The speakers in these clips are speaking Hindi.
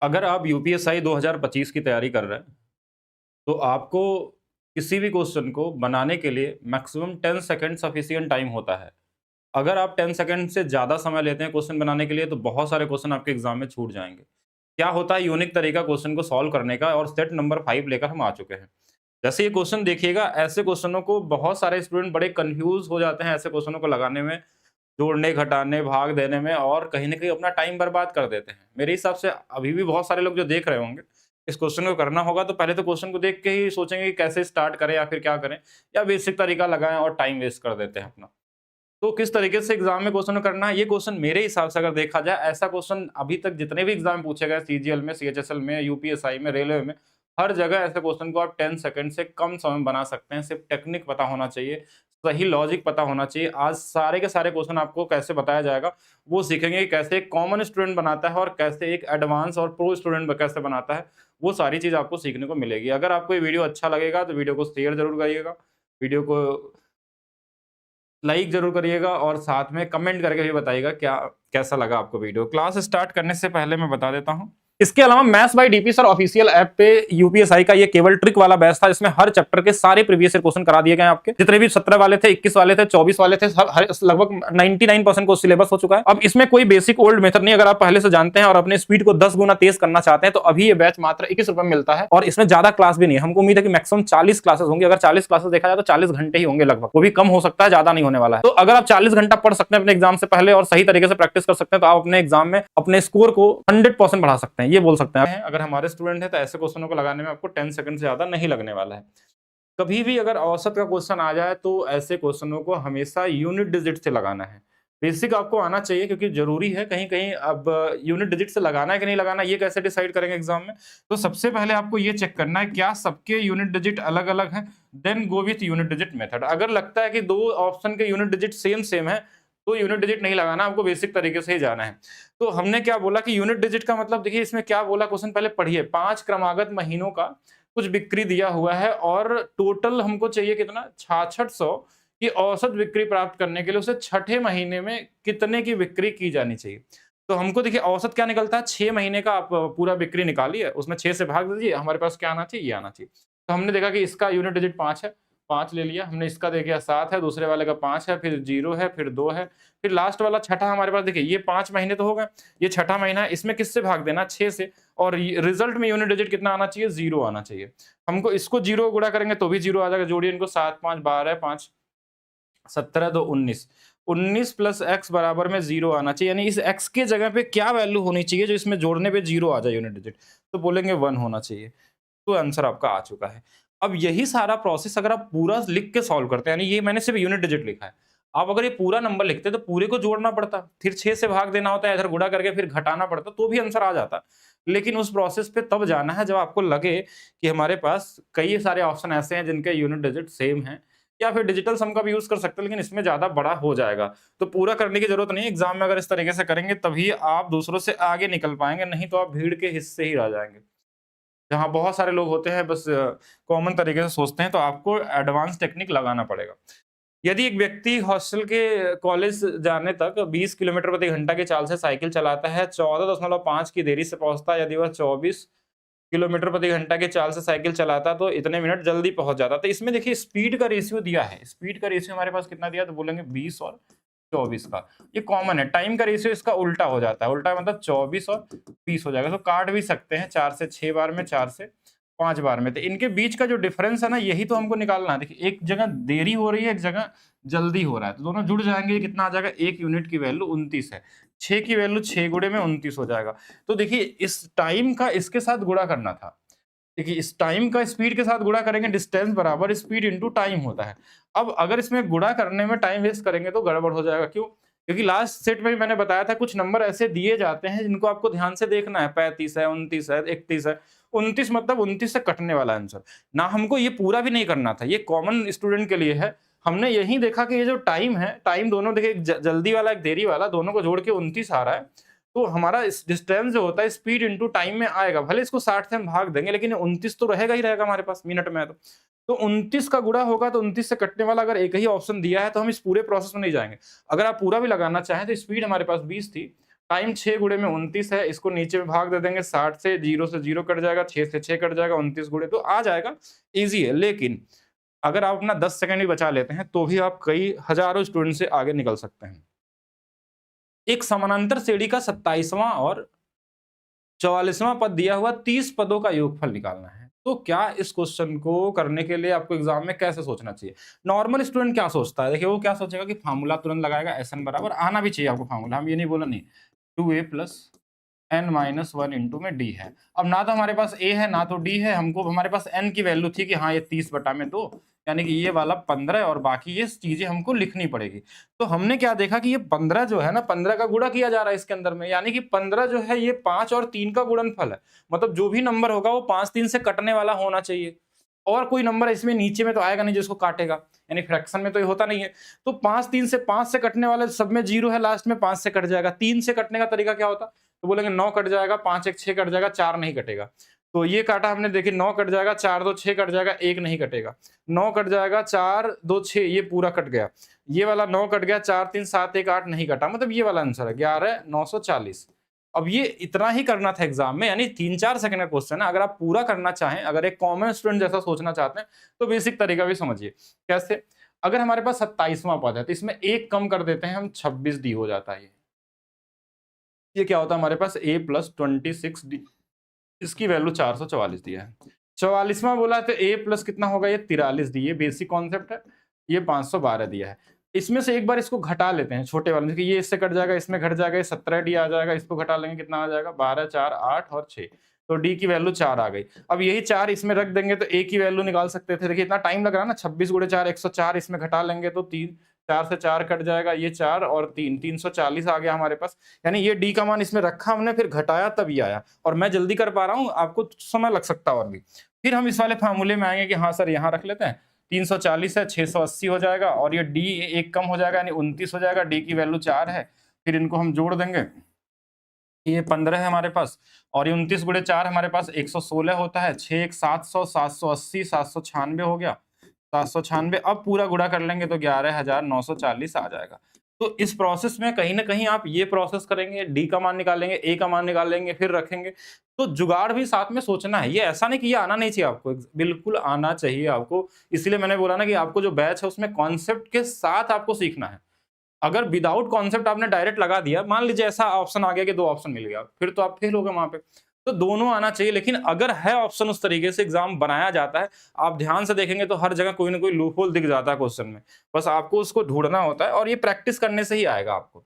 अगर आप यूपीएसआई 2025 की तैयारी कर रहे हैं, तो आपको किसी भी क्वेश्चन को बनाने के लिए मैक्सिमम 10 सेकंड सफिशिएंट टाइम होता है। अगर आप 10 सेकंड से ज़्यादा समय लेते हैं क्वेश्चन बनाने के लिए, तो बहुत सारे क्वेश्चन आपके एग्ज़ाम में छूट जाएँगे। क्या होता है यूनिक तरीका क्वेश्चन को सॉल्व करने का और सेट नंबर 5 लेकर हम आ चुके हैं। जैसे ये क्वेश्चन देखिएगा, ऐसे क्वेश्चनों को बहुत सारे स्टूडेंट बड़े कन्फ्यूज़ हो जाते हैं ऐसे क्वेश्चनों को लगाने में, जोड़ने, घटाने, भाग देने में और कहीं न कहीं अपना टाइम बर्बाद कर देते हैं। मेरे हिसाब से अभी भी बहुत सारे लोग जो देख रहे होंगे, इस क्वेश्चन को करना होगा तो पहले तो क्वेश्चन को देख के ही सोचेंगे कि कैसे स्टार्ट करें या फिर क्या करें, या बेसिक तरीका लगाएँ और टाइम वेस्ट कर देते हैं अपना। तो किस तरीके से एग्ज़ाम में क्वेश्चन करना है, ये क्वेश्चन मेरे हिसाब से अगर देखा जाए, ऐसा क्वेश्चन अभी तक जितने भी एग्ज़ाम पूछे गए सीजीएल में, सीएचएसएल में, यूपीएसआई में, रेलवे में, हर जगह ऐसे क्वेश्चन को आप 10 सेकंड से कम समय में बना सकते हैं। सिर्फ टेक्निक पता होना चाहिए, सही लॉजिक पता होना चाहिए। आज सारे के सारे क्वेश्चन आपको कैसे बताया जाएगा, वो सीखेंगे कि कैसे एक कॉमन स्टूडेंट बनाता है और कैसे एक एडवांस और प्रो स्टूडेंट कैसे बनाता है, वो सारी चीज़ आपको सीखने को मिलेगी। अगर आपको ये वीडियो अच्छा लगेगा, तो वीडियो को शेयर ज़रूर करिएगा, वीडियो को लाइक ज़रूर करिएगा और साथ में कमेंट करके भी बताइएगा क्या कैसा लगा आपको वीडियो। क्लास स्टार्ट करने से पहले मैं बता देता हूँ, इसके अलावा maths by DP sir official app पे यूपीएसआई का ये केवल ट्रिक वाला बैच था, जिसमें हर चैप्टर के सारे प्रीवियस ईयर क्वेश्चन करा दिए गए आपके। जितने भी 17 वाले थे, 21 वाले थे, 24 वाले थे, लगभग 99% को सिलेबस हो चुका है। अब इसमें कोई बेसिक ओल्ड मेथड नहीं। अगर आप पहले से जानते हैं और अपने स्पीड को 10 गुना तेज करना चाहते हैं, तो अभी ये बैच मात्र 21 रुपए में मिलता है और इसमें ज्यादा क्लास भी नहीं है। हमको उम्मीद है कि मैक्सिमम 40 क्लासेस होंगे। अगर 40 क्लासेस देखा जाए तो 40 घंटे ही होंगे लगभग, वो भी कम हो सकता है, ज्यादा नहीं होने वाला है। तो अगर आप 40 घंटा पढ़ सकते हैं अपने एग्जाम से पहले और सही तरीके से प्रैक्टिस कर सकते हैं, तो आप अपने एग्जाम में अपने स्कोर को 100% बढ़ा सकते हैं, ये बोल सकते हैं। अगर हमारे स्टूडेंट हैं तो ऐसे क्वेश्चनों को लगाने में आपको 10 सेकंड से ज्यादा नहीं लगने वाला है। कभी भी अगर औसत का क्वेश्चन आ जाए, तो ऐसे क्वेश्चनों को हमेशा यूनिट डिजिट से लगाना है। बेसिक आपको आना चाहिए, क्योंकि जरूरी है। कहीं कहीं अब यूनिट डिजिट से लगाना है कि नहीं लगाना, ये कैसे डिसाइड करेंगे एग्जाम में। तो सबसे पहले आपको ये चेक करना है क्या सबके यूनिट डिजिट अलग अलग है, then go with unit digit method. अगर लगता है कि दो ऑप्शन के यूनिट डिजिट सेम सेम है, तो यूनिट डिजिट नहीं लगाना, आपको बेसिक तरीके से ही जाना है। तो हमने क्या बोला कि यूनिट डिजिट का मतलब, देखिए इसमें क्या बोला क्वेश्चन, पहले पढ़िए। 5 क्रमागत महीनों का कुछ बिक्री दिया हुआ है और टोटल हमको चाहिए कितना, 6600 की औसत बिक्री प्राप्त करने के लिए उसे छठे महीने में कितने की बिक्री की जानी चाहिए। तो हमको देखिए औसत क्या निकलता है, 6 महीने का आप पूरा बिक्री निकालिए, उसमें 6 से भाग दीजिए, हमारे पास क्या आना चाहिए, ये आना चाहिए। तो हमने देखा कि इसका यूनिट डिजिट 5 है, 5 ले लिया हमने। इसका देखिए 7 है, दूसरे वाले का 5 है, फिर 0 है, फिर 2 है, फिर लास्ट वाला छठा हमारे पास। देखिए ये 5 महीने तो हो गए, ये छठा महीना है, इसमें किससे भाग देना, 6 से। और रिजल्ट में यूनिट डिजिट कितना आना चाहिए, 0 आना चाहिए। हमको इसको 0 गुणा करेंगे तो भी 0 आ जाएगा। जोड़िए इनको, 7 5 12, 5 17 2 19, 19 प्लस एक्स बराबर में 0 आना चाहिए। यानी इस एक्स के जगह पे क्या वैल्यू होनी चाहिए जो इसमें जोड़ने पे 0 आ जाए यूनिट डिजिट, तो बोलेंगे 1 होना चाहिए। तो आंसर आपका आ चुका है। अब यही सारा प्रोसेस अगर आप पूरा लिख के सॉल्व करते हैं, यानी ये मैंने सिर्फ यूनिट डिजिट लिखा है, आप अगर ये पूरा नंबर लिखते तो पूरे को जोड़ना पड़ता, फिर 6 से भाग देना होता है, इधर गुणा करके फिर घटाना पड़ता, तो भी आंसर आ जाता। लेकिन उस प्रोसेस पे तब जाना है जब आपको लगे कि हमारे पास कई सारे ऑप्शन ऐसे हैं जिनके यूनिट डिजिट सेम हैं, या फिर डिजिटल सम का भी यूज कर सकते हैं, लेकिन इसमें ज्यादा बड़ा हो जाएगा। तो पूरा करने की जरूरत नहीं, एग्जाम में अगर इस तरीके से करेंगे तभी आप दूसरों से आगे निकल पाएंगे, नहीं तो आप भीड़ के हिस्से ही रह जाएंगे। जहाँ बहुत सारे लोग होते हैं बस कॉमन तरीके से सोचते हैं, तो आपको एडवांस टेक्निक लगाना पड़ेगा। यदि एक व्यक्ति हॉस्टल के कॉलेज जाने तक 20 किलोमीटर प्रति घंटा की चाल से साइकिल चलाता है, 14.5 की देरी से पहुंचता है। यदि वह 24 किलोमीटर प्रति घंटा की चाल से साइकिल चलाता तो इतने मिनट जल्दी पहुंच जाता। तो इसमें देखिए स्पीड का रेशियो दिया है, स्पीड का रेशियो हमारे पास कितना दिया, तो बोलेंगे 20 और 24 का, ये कॉमन है। टाइम का रेशियो इसका उल्टा हो जाता है, उल्टा मतलब 24 और 20 हो जाएगा। तो काट भी सकते हैं, 4 से 6 बार में, 4 से 5 बार में। तो इनके बीच का जो डिफरेंस है ना, यही तो हमको निकालना है। देखिए एक जगह देरी हो रही है, एक जगह जल्दी हो रहा है, तो दोनों जुड़ जाएंगे। कितना आ जाएगा, 1 यूनिट की वैल्यू 29 है, 6 की वैल्यू 6 गुणे में 29 हो जाएगा। तो देखिए इस टाइम का इसके साथ गुणा करना था। देखिए इस टाइम का स्पीड के साथ गुणा करेंगे, डिस्टेंस बराबर स्पीड इनटू टाइम होता है। अब अगर इसमें गुणा करने में टाइम वेस्ट करेंगे तो गड़बड़ हो जाएगा। क्यों? क्योंकि लास्ट सेट में भी मैंने बताया था, कुछ नंबर ऐसे दिए जाते हैं जिनको आपको ध्यान से देखना है। 35 है, 29 है, 31 है। 29 मतलब 29 से कटने वाला आंसर ना। हमको ये पूरा भी नहीं करना था, ये कॉमन स्टूडेंट के लिए है। हमने यही देखा कि ये जो टाइम है, टाइम दोनों देखिए, एक जल्दी वाला एक देरी वाला, दोनों को जोड़ के 29 आ रहा है। तो हमारा इस डिस्टेंस जो होता है स्पीड इनटू टाइम में आएगा। भले इसको 60 से हम भाग देंगे, लेकिन 29 तो रहेगा ही रहेगा हमारे पास मिनट में। तो 29 का गुणा होगा, तो 29 से कटने वाला अगर एक ही ऑप्शन दिया है, तो हम इस पूरे प्रोसेस में नहीं जाएंगे। अगर आप पूरा भी लगाना चाहें तो स्पीड हमारे पास 20 थी, टाइम 6 गुणे में 29 है, इसको नीचे में भाग दे देंगे 60 से 0 कट जाएगा, 6 से 6 कट जाएगा, 29 गुणे तो आ जाएगा, ईजी है। लेकिन अगर आप अपना 10 सेकंड भी बचा लेते हैं तो भी आप कई हजारों स्टूडेंट से आगे निकल सकते हैं। एक समानांतर श्रेणी का 27वां और 44वां पद दिया हुआ 30 पदों का योगफल निकालना है। तो क्या इस क्वेश्चन को करने के लिए आपको एग्जाम में कैसे सोचना चाहिए? नॉर्मल स्टूडेंट क्या सोचता है? देखिए वो क्या सोचेगा कि फार्मूला तुरंत लगाएगा, SN बराबर आना भी चाहिए आपको फार्मूला, हम ये नहीं बोला नहीं। 2a plus n minus 1 into में d है। अब ना तो हमारे पास a है ना तो d है, हमको हमारे पास n की वैल्यू थी कि हाँ ये 30 बटा में 2 यानी कि ये वाला 15 और बाकी ये चीजें हमको लिखनी पड़ेगी। तो हमने क्या देखा कि ये 15 जो है ना 15 का गुणा किया जा रहा है इसके अंदर में, यानी कि 15 जो है ये 5 और 3 का गुणनफल है। मतलब जो भी नंबर होगा वो 5 3 से कटने वाला होना चाहिए, और कोई नंबर इसमें नीचे में तो आएगा नहीं जिसको काटेगा, यानी फ्रैक्शन में तो ये होता नहीं है। तो 5 3 से 5 से कटने वाले सब में 0 है, लास्ट में 5 से कट जाएगा। 3 से कटने का तरीका क्या होता? तो बोलेंगे 9 कट जाएगा, 5 1 6 कट जाएगा, 4 नहीं कटेगा। तो ये काटा हमने, देखिए 9 कट जाएगा, 4 2 6 कट जाएगा, 1 नहीं कटेगा। 9 कट जाएगा, 4 2 6 ये पूरा कट गया। ये वाला 9 कट गया, 4 3 7 1 8 नहीं कटा, मतलब ये वाला आंसर है 11 940। अब ये इतना ही करना था एग्जाम में, यानी 3-4 सेकंड का क्वेश्चन है। अगर आप पूरा करना चाहें, अगर एक कॉमन स्टूडेंट जैसा सोचना चाहते हैं तो बेसिक तरीका भी समझिए। कैसे? अगर हमारे पास 27वां पद है तो इसमें एक कम कर देते हैं हम, 26 डी हो जाता है। ये क्या होता है हमारे पास a प्लस 26 डी, इसकी वैल्यू 444 दिया है। 44वां बोला है तो a प्लस कितना होगा, ये 43 दी, ये बेसिक कॉन्सेप्ट है। ये 512 दिया है। इसमें से एक बार इसको घटा लेते हैं, छोटे वाले में, ये इससे कट जाएगा, इसमें घट जाएगा, ये 17 डी आ जाएगा, इसको घटा लेंगे कितना आ जाएगा, 12 4 8 और 6, तो डी की वैल्यू 4 आ गई। अब यही 4 इसमें रख देंगे तो a की वैल्यू निकाल सकते थे। देखिए इतना टाइम लग रहा है ना, 26 गुणे 4 104, इसमें घटा लेंगे तो 3 4 से 4 कट जाएगा, ये 4 और 3 340 आ गया हमारे पास। यानी ये डी का मान इसमें रखा हमने, फिर घटाया तब ये आया। और मैं जल्दी कर पा रहा हूँ, आपको समय लग सकता है और भी। फिर हम इस वाले फार्मूले में आएंगे कि हाँ सर यहाँ रख लेते हैं, 340 है, 680 हो जाएगा, और ये डी एक कम हो जाएगा यानी 29 हो जाएगा, डी की वैल्यू 4 है। फिर इनको हम जोड़ देंगे, ये 15 है हमारे पास, और ये 29 गुणे 4 हमारे पास 116 होता है। 6 1 700 780 796 हो गया, 796। अब पूरा गुणा कर लेंगे तो 11,940 आ जाएगा। तो इस प्रोसेस में कहीं ना कहीं आप ये प्रोसेस करेंगे, डी का मान निकालेंगे, ए का मान निकालेंगे, फिर रखेंगे। तो जुगाड़ भी साथ में सोचना है, ये ऐसा नहीं कि ये आना नहीं चाहिए आपको, बिल्कुल आना चाहिए आपको। इसलिए मैंने बोला ना कि आपको जो बैच है उसमें कॉन्सेप्ट के साथ आपको सीखना है। अगर विदाउट कॉन्सेप्ट आपने डायरेक्ट लगा दिया, मान लीजिए ऐसा ऑप्शन आ गया कि 2 ऑप्शन मिल गया, फिर तो आप फेल हो गए वहां पे। तो दोनों आना चाहिए, लेकिन अगर है ऑप्शन उस तरीके से एग्जाम बनाया जाता है, आप ध्यान से देखेंगे तो हर जगह कोई ना कोई लूप होल दिख जाता है क्वेश्चन में। बस आपको उसको ढूंढना होता है, और ये प्रैक्टिस करने से ही आएगा आपको।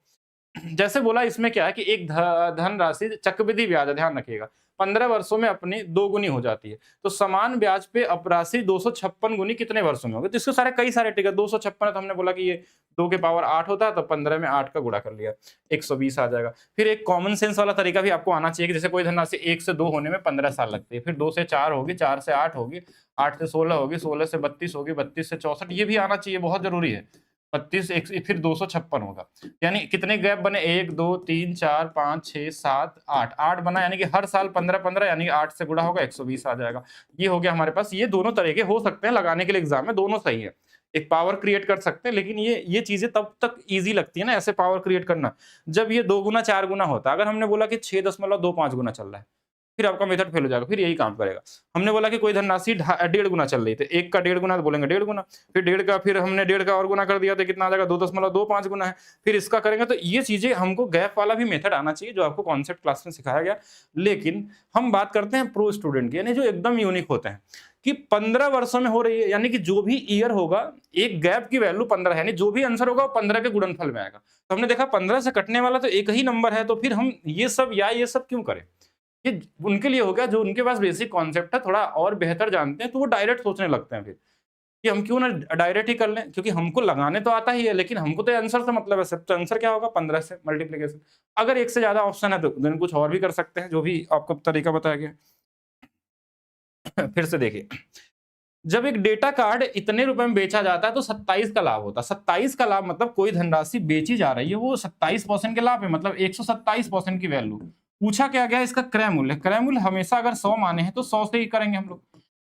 जैसे बोला इसमें क्या है कि एक धन राशि चक्रवृद्धि ब्याज है, ध्यान रखिएगा, 15 वर्षों में अपनी 2 गुनी हो जाती है। तो समान ब्याज पे अपराशि 256 गुनी कितने वर्षों में होगी? तो इसके सारे कई सारे टिकट 256 है, तो हमने बोला कि ये 2 के पावर 8 होता है, तो 15 में 8 का गुणा कर लिया, 120 आ जाएगा। फिर एक कॉमन सेंस वाला तरीका भी आपको आना चाहिए कि जैसे कोई धनराशि 1 से 2 होने में 15 साल लगती है, फिर 2 से 4 होगी, 4 से 8 होगी, 8 से 16 होगी, 16 से 32 होगी, 32 से 64, ये भी आना चाहिए, बहुत जरूरी है। 32 फिर 256 होगा, यानी कितने गैप बने, 1 2 3 4 5 6 7 8 8 बना, यानी कि हर साल 15 15, यानी 8 से गुणा होगा, 120 आ जाएगा। ये हो गया हमारे पास। ये दोनों तरीके हो सकते हैं लगाने के लिए एग्जाम में, दोनों सही है। एक पावर क्रिएट कर सकते हैं, लेकिन ये चीजें तब तक इजी लगती है ना ऐसे पावर क्रिएट करना, जब ये 2 गुना 4 गुना होता है। अगर हमने बोला कि 6.25 गुना चल रहा है, फिर आपका मेथड फेल हो जाएगा, फिर यही काम करेगा। हमने बोला कि कोई धनराशि 1.5 गुना चल रही थी, 1 का 1.5 गुना तो बोलेंगे 1.5 गुना, फिर 1.5 का, फिर हमने 1.5 का और गुना कर दिया तो कितना आ जाएगा, 2.25 गुना है, फिर इसका करेंगे। तो ये चीजें हमको गैप वाला भी मेथड आना चाहिए जो आपको कॉन्सेप्ट क्लास में सिखाया गया। लेकिन हम बात करते हैं प्रो स्टूडेंट की, यानी जो एकदम यूनिक होते हैं कि 15 वर्षों में हो रही है, यानी कि जो भी ईयर होगा एक गैप की वैल्यू 15 है, यानी जो भी आंसर होगा वो 15 के गुणनफल में आएगा। तो हमने देखा 15 से कटने वाला तो एक ही नंबर है, तो फिर हम ये सब क्यों करें? ये उनके लिए हो गया जो उनके पास बेसिक कॉन्सेप्ट है, थोड़ा और बेहतर जानते हैं, तो वो डायरेक्ट सोचने लगते हैं फिर कि हम क्यों ना डायरेक्ट ही कर लें, क्योंकि हमको लगाने तो आता ही है, लेकिन हमको तो आंसर से मतलब है सिर्फ। तो आंसर क्या होगा, 15 से मल्टीप्लीकेशन। अगर एक से ज्यादा ऑप्शन है तो then कुछ और भी कर सकते हैं, जो भी आपको तरीका बताया गया। फिर से देखिए, जब एक डेटा कार्ड इतने रुपए में बेचा जाता है तो 27 का लाभ होता है। 27 का लाभ मतलब कोई धनराशि बेची जा रही है वो 27% के लाभ है, मतलब 127% की वैल्यू। पूछा क्या गया, इसका क्रय मूल्य। क्रय मूल्य हमेशा अगर 100 माने हैं तो 100 से ही करेंगे हम लोग।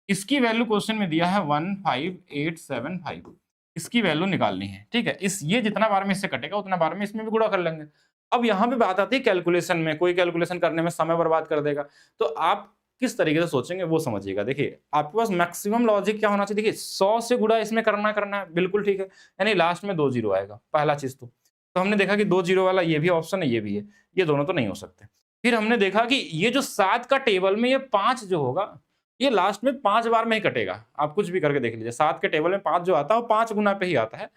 इसकी वैल्यू क्वेश्चन में दिया है 15875, इसकी वैल्यू निकालनी है। ठीक है, इस ये जितना बार में इससे कटेगा उतना बार में इसमें भी गुणा कर लेंगे। अब यहाँ पे बात आती है कैलकुलेशन में, कोई कैलकुलेशन करने में समय बर्बाद कर देगा, तो आप किस तरीके से सोचेंगे वो समझिएगा। देखिए, आपके पास मैक्सिमम लॉजिक क्या होना चाहिए, देखिए 100 से गुणा इसमें करना है, बिल्कुल ठीक है, यानी लास्ट में 2 जीरो आएगा, पहला चीज़ तो। तो हमने देखा कि 2 जीरो वाला ये भी ऑप्शन है, ये भी है, ये दोनों तो नहीं हो सकते। फिर हमने देखा कि ये जो 7 का टेबल में ये 5 जो होगा, ये लास्ट में 5 बार में ही कटेगा। आप कुछ भी करके देख लीजिए, 7 के टेबल में 5 जो आता है वो 5 गुना पे ही आता है।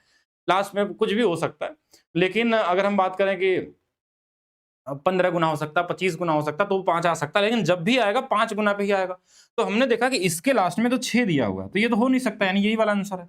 लास्ट में कुछ भी हो सकता है। लेकिन अगर हम बात करें कि 15 गुना हो सकता है, 25 गुना हो सकता है, तो वो 5 आ सकता है, लेकिन जब भी आएगा 5 गुना पे ही आएगा। तो हमने देखा कि इसके लास्ट में तो 6 दिया हुआ है, तो ये तो हो नहीं सकता, यानी यही वाला आंसर है।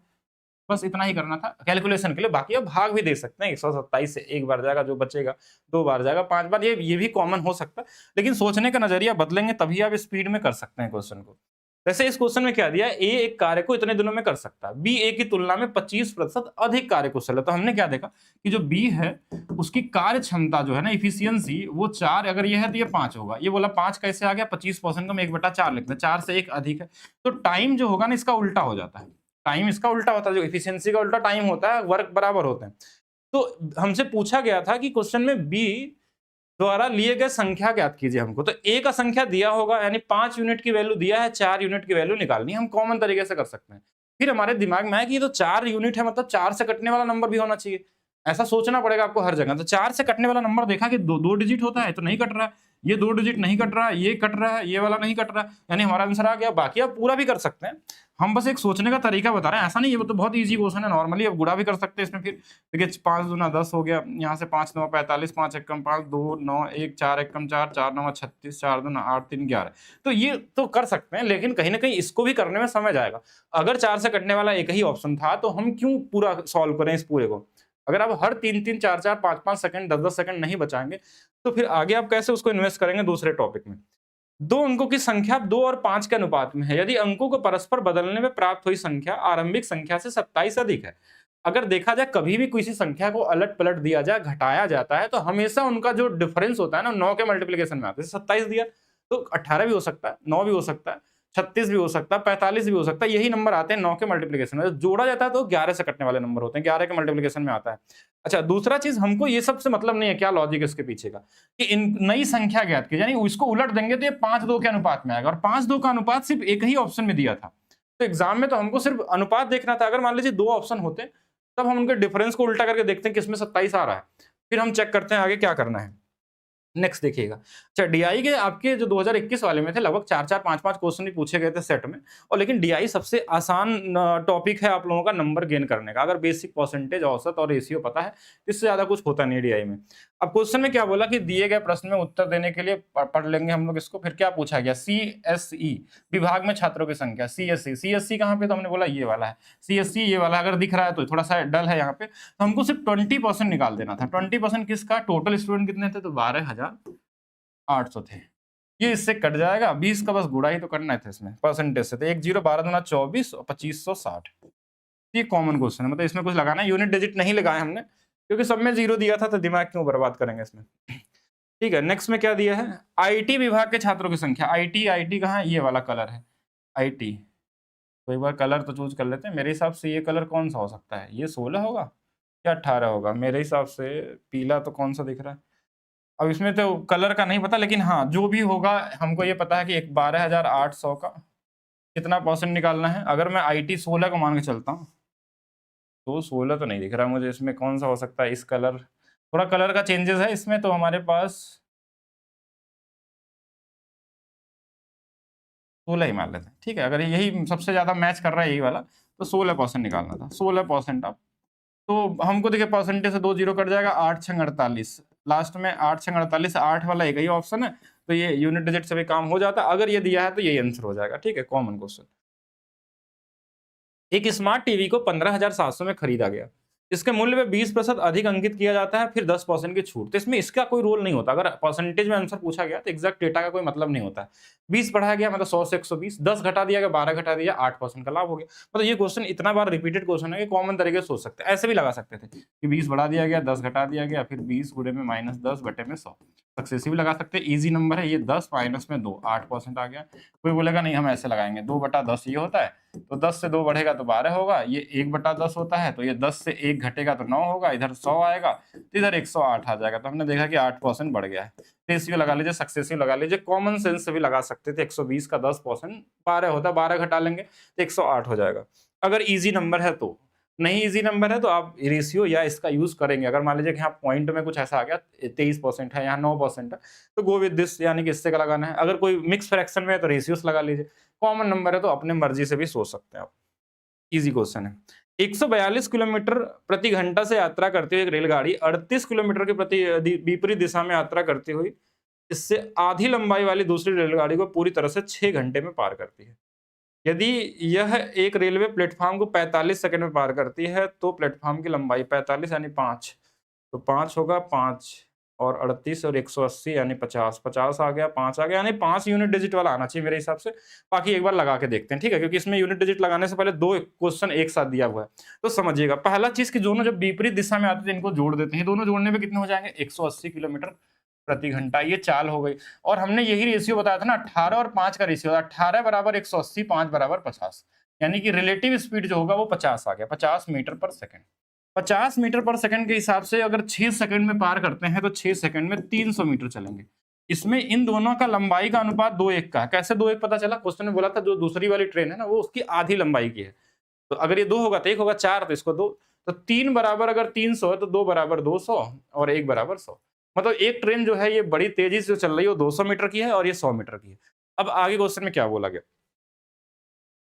बस इतना ही करना था कैलकुलेशन के लिए, बाकी आप भाग भी दे सकते हैं। 127 से 1 बार जाएगा, जो बचेगा 2 बार जाएगा, 5 बार, ये भी कॉमन हो सकता है। लेकिन सोचने का नज़रिया बदलेंगे तभी आप स्पीड में कर सकते हैं क्वेश्चन को। वैसे इस क्वेश्चन में क्या दिया है, ए एक कार्य को इतने दिनों में कर सकता है, बी ए की तुलना में 25% अधिक कार्यकुशल है। तो हमने क्या देखा कि जो बी है उसकी कार्य क्षमता जो है ना, इफिशियंसी, वो 4 अगर ये है तो ये 5 होगा। ये बोला 5 कैसे आ गया, 25% को हम 1/4 लिखते हैं, 4 से 1 अधिक है। तो टाइम जो होगा ना इसका उल्टा हो जाता है, टाइम इसका उल्टा होता है, जो इफिशियंसी का उल्टा टाइम होता है, वर्क बराबर होते हैं। तो हमसे पूछा गया था कि क्वेश्चन में बी द्वारा लिए गए संख्या ज्ञात कीजिए हमको। तो ए का संख्या दिया होगा, यानी 5 यूनिट की वैल्यू दिया है, 4 यूनिट की वैल्यू निकालनी है। हम कॉमन तरीके से कर सकते हैं। फिर हमारे दिमाग में है कि ये तो 4 यूनिट है, मतलब 4 से कटने वाला नंबर भी होना चाहिए। ऐसा सोचना पड़ेगा आपको हर जगह। तो 4 से कटने वाला नंबर देखा कि 2 डिजिट होता है, तो नहीं कट रहा है। ये 2 डिजिट नहीं कट रहा है, ये कट रहा है, ये वाला नहीं कट रहा है, यानी हमारा आंसर आ गया। बाकी आप पूरा भी कर सकते हैं, हम बस एक सोचने का तरीका बता रहे हैं। ऐसा नहीं है, वो तो बहुत ईजी क्वेश्चन है, नॉर्मली आप गुणा भी कर सकते हैं इसमें। फिर देखिए 5 दूना 10 हो गया, यहाँ से 5 9 45, 5 एकम 5, 2 9 1 4 एकम 4, 4 9 36, 4 दूना 8 3 11। तो ये तो कर सकते हैं, लेकिन कहीं ना कहीं इसको भी करने में समय जाएगा। अगर 4 से कटने वाला एक ही ऑप्शन था तो हम क्यों पूरा सॉल्व करें इस पूरे को। अगर आप हर 3 4 4 5 5 सेकंड 10 10 सेकंड नहीं बचाएंगे, तो फिर आगे आप कैसे उसको इन्वेस्ट करेंगे दूसरे टॉपिक में। 2 अंकों की संख्या 2 और 5 के अनुपात में है। यदि अंकों को परस्पर बदलने में प्राप्त हुई संख्या आरंभिक संख्या से 27 अधिक है। अगर देखा जाए कभी भी किसी संख्या को अलट-पलट दिया जाए, घटाया जाता है, तो हमेशा उनका जो डिफरेंस होता है ना, 9 के मल्टीप्लिकेशन में आता है। जैसे 27 दिया तो 18 भी हो सकता है, 9 भी हो सकता है, 36 भी हो सकता है, 45 भी हो सकता है। यही नंबर आते हैं 9 के मल्टीप्लिकेशन में। जब जोड़ा जाता है तो 11 से कटने वाले नंबर होते हैं, 11 के मल्टीप्लिकेशन में आता है। अच्छा, दूसरा चीज, हमको ये सब से मतलब नहीं है, क्या लॉजिक है इसके पीछे का, कि इन नई संख्या ज्ञात की, यानी उसको उलट देंगे तो ये 5-2 के अनुपात में आएगा, और 5-2 का अनुपात सिर्फ एक ही ऑप्शन में दिया था। तो एग्जाम में तो हमको सिर्फ अनुपात देखना था। अगर मान लीजिए 2 ऑप्शन होते, तब हम उनके डिफरेंस को उल्टा करके देखते हैं किसमें 27 आ रहा है, फिर हम चेक करते हैं आगे क्या करना है। नेक्स्ट देखिएगा। अच्छा, डीआई के आपके जो 2021 वाले में थे, लगभग 4-4 5-5 क्वेश्चन भी पूछे गए थे सेट में, और लेकिन डीआई सबसे आसान टॉपिक है आप लोगों का नंबर गेन करने का। अगर बेसिक परसेंटेज, औसत और रेशियो पता है, इससे ज्यादा कुछ होता नहीं डीआई में। अब क्वेश्चन में क्या बोला कि दिए गए प्रश्न में उत्तर देने के लिए पढ़ लेंगे हम लोग इसको। फिर क्या पूछा गया, सीएसई विभाग में छात्रों की संख्या। सीएससी कहाँ पे, तो हमने बोला ये वाला है सीएससी, ये वाला अगर दिख रहा है तो थोड़ा सा डल है यहाँ पे, तो हमको सिर्फ 20% निकाल देना था। 20% किसका, टोटल स्टूडेंट कितने थे, तो 12,800 थे। ये इससे कट जाएगा, 20 का बस गुणा ही तो करना है इसमें परसेंटेज से। तो 1 0 12 दूना 24 और 2560। ये कॉमन क्वेश्चन है, मतलब इसमें कुछ लगाना है, यूनिट डिजिट नहीं लगाए हमने, क्योंकि सब में 0 दिया था, तो दिमाग क्यों बर्बाद करेंगे इसमें। ठीक है, नेक्स्ट में क्या दिया है, आईटी विभाग के छात्रों की संख्या। आईटी कहाँ है, ये वाला कलर है आईटी। तो एक बार कलर तो चूज कर लेते हैं। मेरे हिसाब से ये कलर कौन सा हो सकता है, ये 16 होगा या 18 होगा। मेरे हिसाब से पीला तो कौन सा दिख रहा है, अब इसमें तो कलर का नहीं पता, लेकिन हाँ जो भी होगा हमको ये पता है कि 12,800 का कितना परसेंट निकालना है। अगर मैं आईटी 16 को मान के चलता हूँ, तो 16 तो नहीं दिख रहा मुझे इसमें, कौन सा हो सकता है। इस कलर, थोड़ा कलर का चेंजेस है इसमें, तो हमारे पास 16 ही मान लेते हैं। ठीक है, अगर यही सबसे ज्यादा मैच कर रहा है यही वाला, तो 16% निकालना था। 16% अब तो हमको देखिए परसेंटेज से 2 जीरो कट जाएगा, 8 6 48, लास्ट में 8 6 48, 8 वाला एक ही ऑप्शन है, तो ये यूनिट डिजिट से भी काम हो जाता है। अगर ये दिया है तो यही आंसर हो जाएगा। ठीक है, कॉमन क्वेश्चन। एक स्मार्ट टीवी को 15,700 में खरीदा गया, इसके मूल्य में 20% अधिक अंकित किया जाता है, फिर 10% की छूट। तो इसमें इसका कोई रोल नहीं होता। अगर परसेंटेज में आंसर पूछा गया तो एग्जैक्ट डेटा का कोई मतलब नहीं होता है। 20 बढ़ाया गया मतलब 100 से 120, 10 घटा दिया गया, 12 घटा दिया, 8% का लाभ हो गया। मतलब ये क्वेश्चन इतना बार रिपीटेड क्वेश्चन है कि कॉमन तरीके से सोच सकते हैं। ऐसे भी लगा सकते थे कि 20 बढ़ा दिया गया, 10 घटा दिया गया, फिर 20 गुणे में -10 बटे में 100। सक्सेसिव लगा सकते हैं, इजी नंबर है ये 10 माइनस में 2 8% आ गया। कोई बोलेगा नहीं हम ऐसे लगाएंगे 2/10 ये होता है, तो 10 से 2 बढ़ेगा तो 12 होगा, ये 1/10 होता है तो ये 10 से 1 घटेगा तो 9 होगा, इधर 100 आएगा तो इधर 108 आ जाएगा। तो हमने देखा कि 8% बढ़ गया है। रेशियो लगा लीजिए, सक्सेसिव लगा लीजिए, कॉमन सेंस से भी लगा सकते थे। 120 का 10% 12 होता है, 12 घटा लेंगे तो 108 हो जाएगा अगर इजी नंबर है तो। नहीं इजी नंबर है तो आप रेशियो या इसका यूज करेंगे। अगर मान लीजिए कि यहाँ पॉइंट में कुछ ऐसा आ गया 23% है, यहाँ 9% है, तो गो विद दिस, यानी कि इससे का लगाना है। अगर कोई मिक्स फ्रैक्शन में है तो रेशियोस लगा लीजिए। कॉमन नंबर है तो अपने मर्जी से भी सोच सकते हैं आप। इजी क्वेश्चन है। 142 किलोमीटर प्रति घंटा से यात्रा करती हुई एक रेलगाड़ी 38 किलोमीटर के प्रति विपरीत दिशा में यात्रा करती हुई इससे आधी लंबाई वाली दूसरी रेलगाड़ी को पूरी तरह से 6 घंटे में पार करती है। यदि यह एक रेलवे प्लेटफॉर्म को 45 सेकंड में पार करती है तो प्लेटफॉर्म की लंबाई 45 यानी 5, तो 5 होगा, 5 और 38 और 180 यानी 50, 50 आ गया, 5 आ गया, यानी 5 यूनिट डिजिट वाला आना चाहिए मेरे हिसाब से। बाकी एक बार लगा के देखते हैं, ठीक है, क्योंकि इसमें यूनिट डिजिट लगाने से पहले 2 क्वेश्चन एक साथ दिया हुआ है। तो समझिएगा, पहला चीज कि दोनों जब विपरीत दिशा में आते हैं इनको जोड़ देते हैं, दोनों जोड़ने में कितने हो जाएंगे 180 किलोमीटर प्रति घंटा, ये चाल हो गई। और हमने यही रेशियो बताया था ना, 18 और 5 का रेशियो, 18 बराबर 180, 5 बराबर 50, यानी कि रिलेटिव स्पीड जो होगा वो 50 आ गया, 50 मीटर पर सेकंड। 50 मीटर पर सेकंड के हिसाब से अगर 6 सेकंड में पार करते हैं तो 6 सेकंड में 300 मीटर चलेंगे। इसमें इन दोनों का लंबाई का अनुपात 2:1 का है। कैसे 2:1 पता चला? क्वेश्चन में बोला था जो दूसरी वाली ट्रेन है ना वो उसकी आधी लंबाई की है, तो अगर ये 2 होगा तो 1 होगा, 4 तो इसको 2, तो 3 बराबर अगर 300 है तो 2 बराबर 200 और 1 बराबर 100। मतलब एक ट्रेन जो है ये बड़ी तेजी से चल रही है, वो 200 मीटर की है और ये 100 मीटर की है। अब आगे क्वेश्चन में क्या बोला गया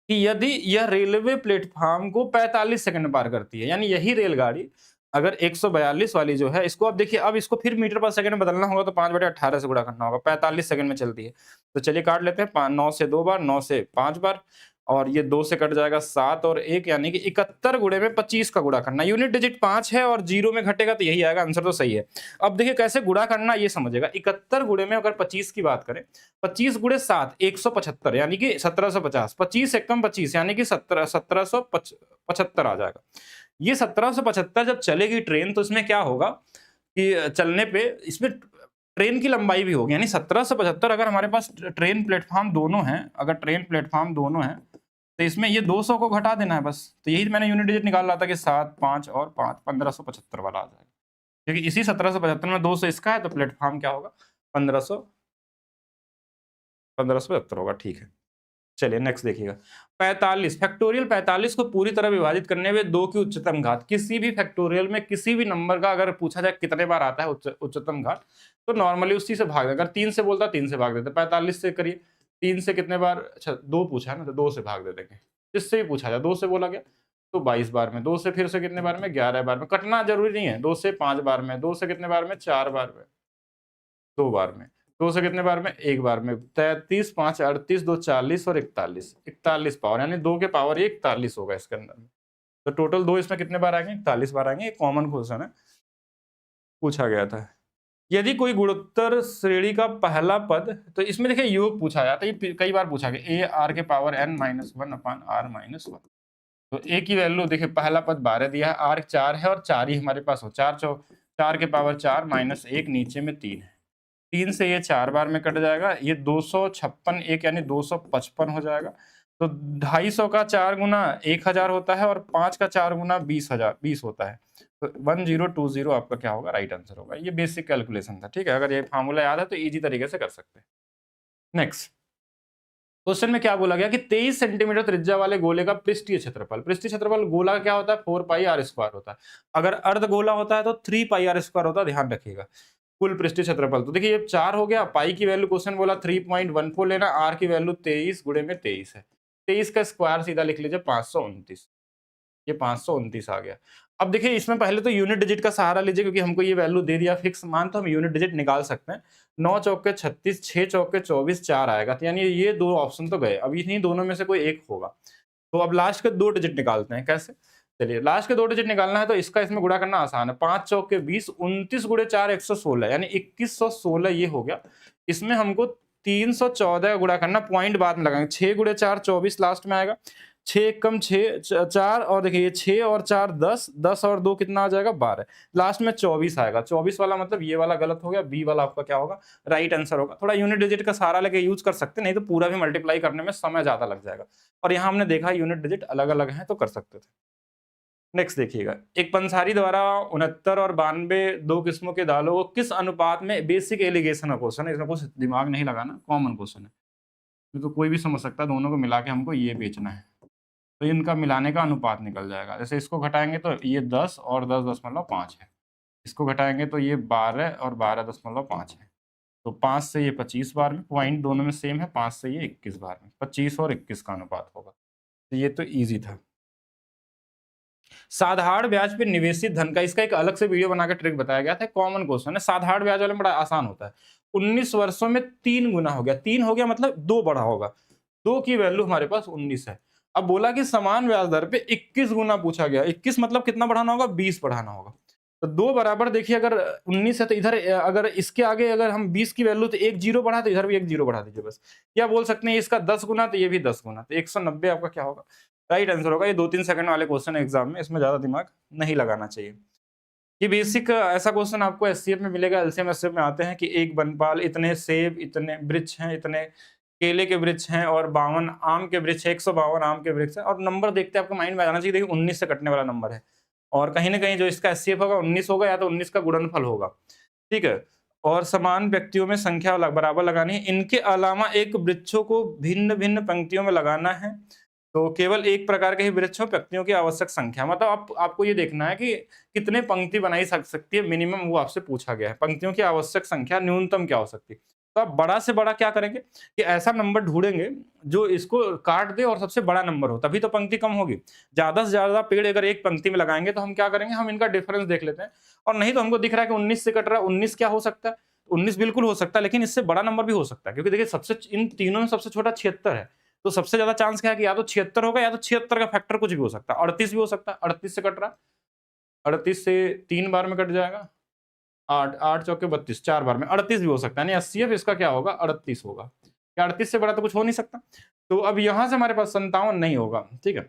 कि यदि यह रेलवे प्लेटफॉर्म को 45 सेकंड में पार करती है, यानी यही रेलगाड़ी अगर 142 वाली जो है, इसको अब देखिए, अब इसको फिर मीटर पर सेकंड में बदलना होगा तो 5/18 से गुणा करना होगा, 45 सेकंड में चलती है। तो चलिए काट लेते हैं, 9 से 2 बार, 9 से 5 बार, और ये 2 से कट जाएगा 7 और 1, यानी कि 71 गुणे में 25 का गुणा करना। यूनिट डिजिट 5 है और 0 में घटेगा तो यही आएगा, आंसर तो सही है। अब देखिए कैसे गुणा करना ये समझेगा। 71 गुणे में अगर 25 की बात करें, 25 गुणे 7 175, यानी कि 1750, 25 एकम 25 यानी कि 1775 आ जाएगा। ये 1775 जब चलेगी ट्रेन तो इसमें क्या होगा कि चलने पे इसमें ट्रेन की लंबाई भी होगी, यानी 1775 अगर हमारे पास ट्रेन प्लेटफॉर्म दोनों हैं, अगर ट्रेन प्लेटफॉर्म दोनों हैं तो इसमें ये 200 को घटा देना है बस। तो यही मैंने यूनिट डिजिट निकाल रहा था कि 7, 5 और 5, 1575 वाला आ जाएगा, क्योंकि इसी 1775 में 200 इसका है तो प्लेटफॉर्म क्या होगा 1575 होगा, ठीक है। चलिए नेक्स्ट देखिएगा, 45 फैक्टोरियल 45 को पूरी तरह विभाजित करने में 2 की उच्चतम घात। किसी भी फैक्टोरियल में किसी भी नंबर का अगर पूछा जाए कितने बार आता है उच्चतम घात, तो नॉर्मली उसी से भाग देगा। अगर 3 से बोलता 3 से भाग देते, 45 से करिए, 3 से कितने बार, अच्छा 2 पूछा है ना तो 2 से भाग दे देंगे। जिससे भी पूछा जाए 2 से बोला गया तो 22 बार में, 2 से फिर से कितने बार में 11 बार में, कटना जरूरी नहीं है, 2 से 5 बार में, 2 से कितने बार में 4 बार में, 2 बार में, 2 से कितने बार में 1 बार में, 33, 5 38, 2 40 और 41 पावर, यानी 2 के पावर 41 होगा इसके अंदर में। तो टोटल 2 इसमें कितने बार आएंगे 41 बार आएंगे। एक कॉमन क्वेश्चन है, पूछा गया था। यदि कोई गुणोत्तर श्रेणी का पहला पद, तो इसमें देखिए योग पूछा जाता है, ये कई बार पूछा गया, a r के पावर n - 1 अपान r - 1। तो a की वैल्यू देखिए पहला पद 12 दिया है, r 4 है और 4 ही हमारे पास हो, 4 के पावर 4 - 1, नीचे में 3 है, 3 से ये 4 बार में कट जाएगा, ये 256 1 यानी 255 हो जाएगा। तो 250 का 4 गुना 1000 होता है और 5 का 4 गुना 20 होता है। तो 1020 आपका क्या होगा, राइट आंसर होगा। ये बेसिक कैलकुलेशन था, ठीक है। अगर ये फार्मूला याद है तो इजी तरीके से कर सकते हैं। नेक्स्ट क्वेश्चन में क्या बोला गया कि 23 सेंटीमीटर त्रिज्या वाले गोले का पृष्ठीय क्षेत्रफल गोला का क्या होता है 4πr² होता है। अगर अर्ध गोला होता है तो 3πr² होता है, ध्यान रखिएगा। कुल पृष्ठीय क्षेत्रफल तो देखिए ये 4 हो गया, पाई की वैल्यू क्वेश्चन बोला 3.14 लेना, आर की वैल्यू 23 गुणे में 23 है, 23 का स्क्वायर सीधा लिख लीजिए 529, ये 529 आ गया। अब देखिए इसमें पहले तो यूनिट डिजिट का सहारा लीजिए, क्योंकि हमको ये वैल्यू दे दिया फिक्स मान, तो हम यूनिट डिजिट निकाल सकते हैं। 9 चौके 36, 6 चौके 24, 4 आएगा, तो यानी ये 2 ऑप्शन तो गए। अब इन्हीं दोनों में से कोई एक होगा, तो अब लास्ट के 2 डिजिट निकालते हैं। कैसे? चलिए लास्ट के 2 डिजिट निकालना है तो इसका इसमें गुणा करना आसान है। 5 चौके 20, 29 गुणे 4 116, यानी 2116 ये हो गया। इसमें हमको 314 का गुणा करना, पॉइंट बाद में लगाएंगे, 6 गुणे 4 24 लास्ट में आएगा, 6 कम 6 4 और देखिए 6 और 4 10, 10 और 2 कितना आ जाएगा 12, लास्ट में 24 आएगा। 24 वाला मतलब ये वाला गलत हो गया, बी वाला आपका क्या होगा राइट आंसर होगा। थोड़ा यूनिट डिजिट का सहारा लेके यूज कर सकते, नहीं तो पूरा भी मल्टीप्लाई करने में समय ज्यादा लग जाएगा। और यहाँ हमने देखा यूनिट डिजिट अलग अलग है तो कर सकते थे। नेक्स्ट देखिएगा, एक पंसारी द्वारा 69 और 92 दो किस्मों के दालों को किस अनुपात में, बेसिक एलिगेशन का क्वेश्चन है, इसमें कुछ दिमाग नहीं लगाना, कॉमन क्वेश्चन है तो कोई भी समझ सकता है। दोनों को मिला के हमको ये बेचना है तो इनका मिलाने का अनुपात निकल जाएगा। जैसे इसको घटाएंगे तो ये 10 और 10.5 है, इसको घटाएंगे तो ये 12 और 12.5 है, तो 5 से ये 25 बार में, पॉइंट दोनों में सेम है, 5 से ये 21 बार में, 25 और 21 का अनुपात होगा। तो ये तो ईजी था। साधारण ब्याज पे निवेशित धन का, इसका एक अलग से वीडियो बनाकर ट्रिक बताया गया था, कॉमन क्वेश्चन है। साधारण ब्याज वाले में बड़ा आसान होता है, 19 वर्षों में 3 गुना हो गया, 3 हो गया मतलब 2 बढ़ा होगा, 2 की वैल्यू हमारे पास 19 है। अब बोला कि समान ब्याज दर पे 21 गुना पूछा गया, 21 मतलब कितना बढ़ाना होगा 20 बढ़ाना होगा। तो 2 बराबर देखिए, अगर 19 है तो इधर अगर इसके आगे अगर हम 20 की वैल्यू तो 1 जीरो बढ़ा, तो इधर भी 1 जीरो बढ़ा दीजिए बस। क्या बोल सकते हैं इसका 10 गुना तो ये भी 10 गुना, तो 190 आपका क्या होगा राइट आंसर होगा। ये 2-3 सेकंड वाले क्वेश्चन है एग्जाम में, इसमें ज्यादा दिमाग नहीं लगाना चाहिए। ये बेसिक ऐसा क्वेश्चन आपको एससीएफ में मिलेगा, एलसीएम एससीएफ में आते हैं कि एक वनपाल, इतने सेब, इतने वृक्ष हैं, इतने केले के वृक्ष हैं और 52 आम के वृक्ष, 152 आम के वृक्ष हैं, और नंबर देखते आपको माइंड में आ जाना चाहिए, देखिए 19 से कटने वाला नंबर है, और कहीं ना कहीं जो इसका एससीएफ होगा 19 होगा या तो 19 का गुणनफल होगा, ठीक है। और समान व्यक्तियों में संख्या बराबर लगानी है, इनके अलावा एक वृक्षों को भिन्न भिन्न पंक्तियों में लगाना है, तो केवल एक प्रकार के ही वृक्षों व्यक्तियों की आवश्यक संख्या, मतलब आपको ये देखना है कि कितने पंक्ति बनाई सकती है मिनिमम, वो आपसे पूछा गया है। पंक्तियों की आवश्यक संख्या न्यूनतम क्या हो सकती है, तो आप बड़ा से बड़ा क्या करेंगे कि ऐसा नंबर ढूंढेंगे जो इसको काट दे और सबसे बड़ा नंबर हो, तभी तो पंक्ति कम होगी। ज्यादा से ज्यादा पेड़ अगर एक पंक्ति में लगाएंगे तो हम क्या करेंगे, हम इनका डिफरेंस देख लेते हैं, और नहीं तो हमको दिख रहा है कि 19 से कट रहा है, 19 क्या हो सकता है, 19 बिल्कुल हो सकता है, लेकिन इससे बड़ा नंबर भी हो सकता है, क्योंकि देखिए सबसे इन तीनों में सबसे छोटा 76 है, तो सबसे ज्यादा चांस क्या है कि या तो 76 होगा या तो 76 का फैक्टर कुछ भी हो सकता है, 38 भी हो सकता है, 38 से कट रहा है, 38 से 3 बार में कट जाएगा, 8 8 चौके 32, 4 बार में 38 भी हो सकता है, नहीं 80 इसका क्या होगा 38 होगा, क्या 38 से बड़ा तो कुछ हो नहीं सकता। तो अब यहां से हमारे पास 57 नहीं होगा, ठीक है।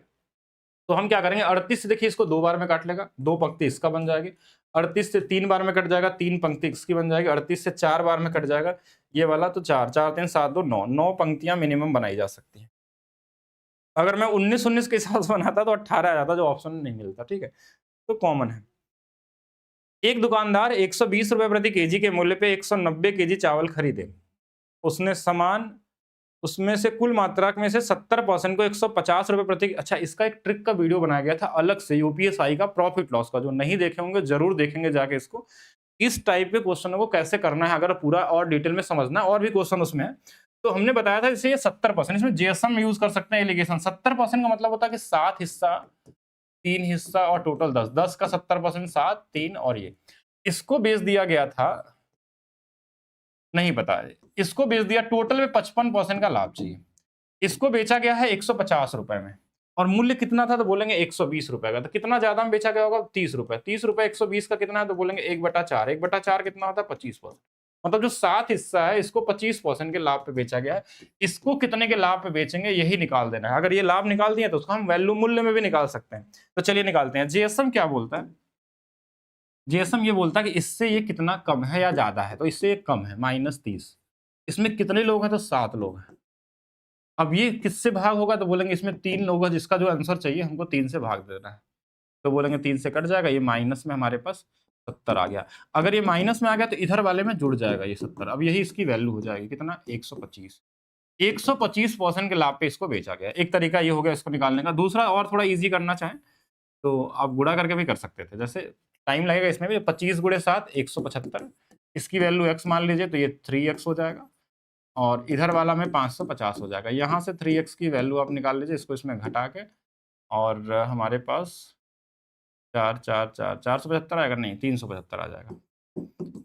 तो हम क्या करेंगे, 38 से देखिए इसको 2 बार में काट लेगा, 2 पंक्ति इसका बन जाएगी, 38 से 3 बार में कट जाएगा, 3 पंक्ति इसकी बन जाएगी, 38 से 4 बार में कट जाएगा ये वाला, तो 4 4 3 7 2 9, 9 पंक्तियां मिनिमम बनाई जा सकती हैं। अगर मैं 19 के हिसाब से बनाता तो 18 आ जाता, जो ऑप्शन नहीं मिलता, ठीक है, तो कॉमन है। एक दुकानदार 120 रुपए प्रति केजी के मूल्य पे 190 केजी चावल खरीदे, उसने समान, उसमें से कुल मात्रा में से 70% को 150 रुपए प्रति, अच्छा इसका एक ट्रिक का वीडियो बनाया गया था अलग से यूपीएसआई का, प्रॉफिट लॉस का, जो नहीं देखे होंगे जरूर देखेंगे जाके इसको, इस टाइप के क्वेश्चनों को कैसे करना है अगर पूरा और डिटेल में समझना, और भी क्वेश्चन उसमें है। तो हमने बताया था इसे 70%, इसमें जेएसएम यूज कर सकते हैं एलिगेशन। 70% का मतलब होता है कि 7 हिस्सा, 3 हिस्सा और टोटल 10, 10 का 70%, 7 3 और ये, इसको बेच दिया गया था, नहीं पता है, इसको बेच दिया, टोटल में 55% का लाभ चाहिए, इसको बेचा गया है 150 रुपए में, और मूल्य कितना था तो बोलेंगे 120 रुपए का, तो कितना ज्यादा में बेचा गया होगा 30 रुपए, 30 रुपए 120 का कितना है तो बोलेंगे 1/4, 1/4 कितना होता है 25%, मतलब जो 7 हिस्सा है इसको 25% के लाभ पे बेचा गया है, इसको कितने के लाभ पे बेचेंगे यही निकाल देना है। अगर ये लाभ निकाल दिया तो उसको हम वैल्यू मूल्य में भी निकाल सकते हैं, तो चलिए निकालते हैं। जीएसएम क्या बोलता है, जीएसएम ये बोलता है कि इससे ये कितना कम है या ज्यादा है, तो इससे ये कम है -30, इसमें कितने लोग हैं तो 7 लोग हैं। अब ये किससे भाग होगा तो बोलेंगे इसमें 3 लोग हैं, जिसका जो आंसर चाहिए हमको 3 से भाग देना है, तो बोलेंगे 3 से कट जाएगा, ये माइनस में हमारे पास 70 आ गया। अगर ये माइनस में आ गया तो इधर वाले में जुड़ जाएगा ये 70, अब यही इसकी वैल्यू हो जाएगी कितना 125, 125% के लाभ पे इसको बेचा गया। एक तरीका ये हो गया इसको निकालने का। दूसरा और थोड़ा इजी करना चाहें तो आप गुणा करके भी कर सकते थे, जैसे टाइम लगेगा इसमें भी, 25 गुणे 7 175, इसकी वैल्यू x मान लीजिए तो ये 3x हो जाएगा, और इधर वाला में 550 हो जाएगा। यहाँ से 3x की वैल्यू आप निकाल लीजिए, इसको इसमें घटा के, और हमारे पास 475 आएगा, नहीं 375 आ जाएगा,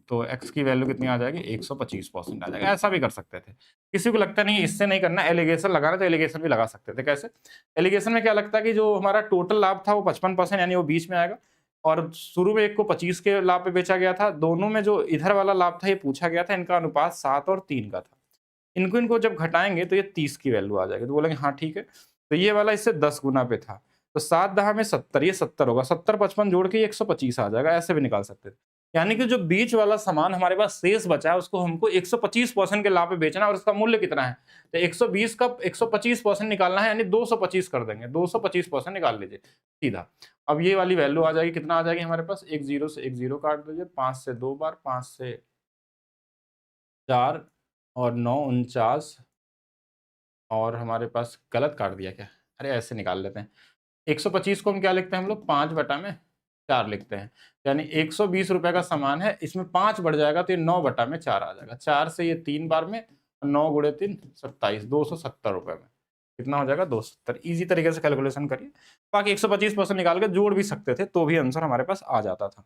तो x की वैल्यू कितनी आ जाएगी 125% आ जाएगा। ऐसा भी कर सकते थे, किसी को लगता नहीं इससे नहीं करना, एलिगेशन लगाना तो एलिगेशन भी लगा सकते थे। कैसे, एलिगेशन में क्या लगता है कि जो हमारा टोटल लाभ था वो 55%, यानी वो बीच में आएगा, और शुरू में एक को 25 के लाभ पे बेचा गया था, दोनों में जो इधर वाला लाभ था ये पूछा गया था, इनका अनुपात 7 और 3 का था, इनको जब घटाएंगे तो ये 30 की वैल्यू आ जाएगी, तो बोलेंगे हाँ ठीक है, तो ये वाला इससे 10 गुना पे था, तो 7 दहा में 70, ये 70 होगा, 70 55 जोड़ के 125 आ जाएगा, ऐसे भी निकाल सकते थे। यानी कि जो बीच वाला सामान हमारे पास शेष बचा है उसको हमको 125% के लाभ पे बेचना है, और उसका मूल्य कितना है, तो 120 का 125% निकालना है, यानी 225 कर देंगे, 225% निकाल लीजिए सीधा। अब ये वाली वैल्यू आ जाएगी, कितना आ जाएगी हमारे पास, एक जीरो से एक जीरो काट दीजिए, 5 से 2 बार, 5 से 4 और 9 49, और हमारे पास गलत काट दिया क्या, अरे ऐसे निकाल लेते हैं। 125 को हम क्या लिखते हैं हम लोग, 5/4 लिखते हैं, यानी 120 रुपए का सामान है, इसमें 5 बढ़ जाएगा तो ये 9/4 आ जाएगा। 4 से ये 3 बार में, 9 गुणे 3 27, 270 रुपए में कितना हो जाएगा, 270। इजी तरीके से कैलकुलेशन करिए, बाकी 125% निकाल के जोड़ भी सकते थे तो भी आंसर हमारे पास आ जाता था।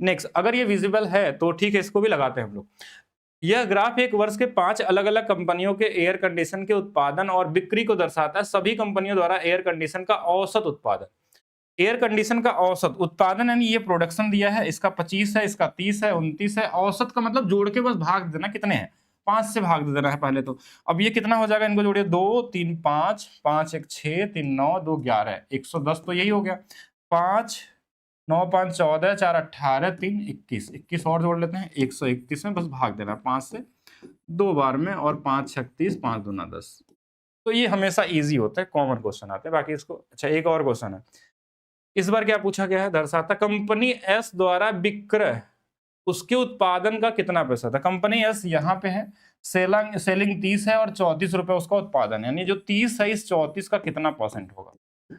नेक्स्ट, अगर ये विजिबल है तो ठीक है, इसको भी लगाते हैं हम लोग। यह ग्राफ एक वर्ष के 5 अलग अलग कंपनियों के एयर कंडीशन के उत्पादन और बिक्री को दर्शाता है। सभी कंपनियों द्वारा एयर कंडीशन का औसत उत्पादन, एयर कंडीशन का औसत उत्पादन, यानी ये प्रोडक्शन दिया है, इसका 25 है, इसका 30 है, 29 है, औसत का मतलब जोड़ के बस भाग देना कितने हैं, 5 से भाग दे देना है पहले तो। अब ये कितना हो जाएगा, इनको जोड़िए, 2 3 5, 5 1 6, 3 9, 2 11, 110 तो यही हो गया। 5 9 5 14, 4 18, 3 21, 21 और जोड़ लेते हैं, 131 में बस भाग देना 5 से 2 बार में, और 5 36, 5 दूना 10। तो ये हमेशा इजी होता है, कॉमन क्वेश्चन आते हैं। बाकी इसको, अच्छा एक और क्वेश्चन है, इस बार क्या पूछा गया है, दर्शाता कंपनी एस द्वारा विक्रय उसके उत्पादन का कितना प्रतिशत है। कंपनी एस यहाँ पे है, सेलिंग 30 है और 34 रुपए उसका उत्पादन, यानी जो 30 है इस 34 का कितना परसेंट होगा,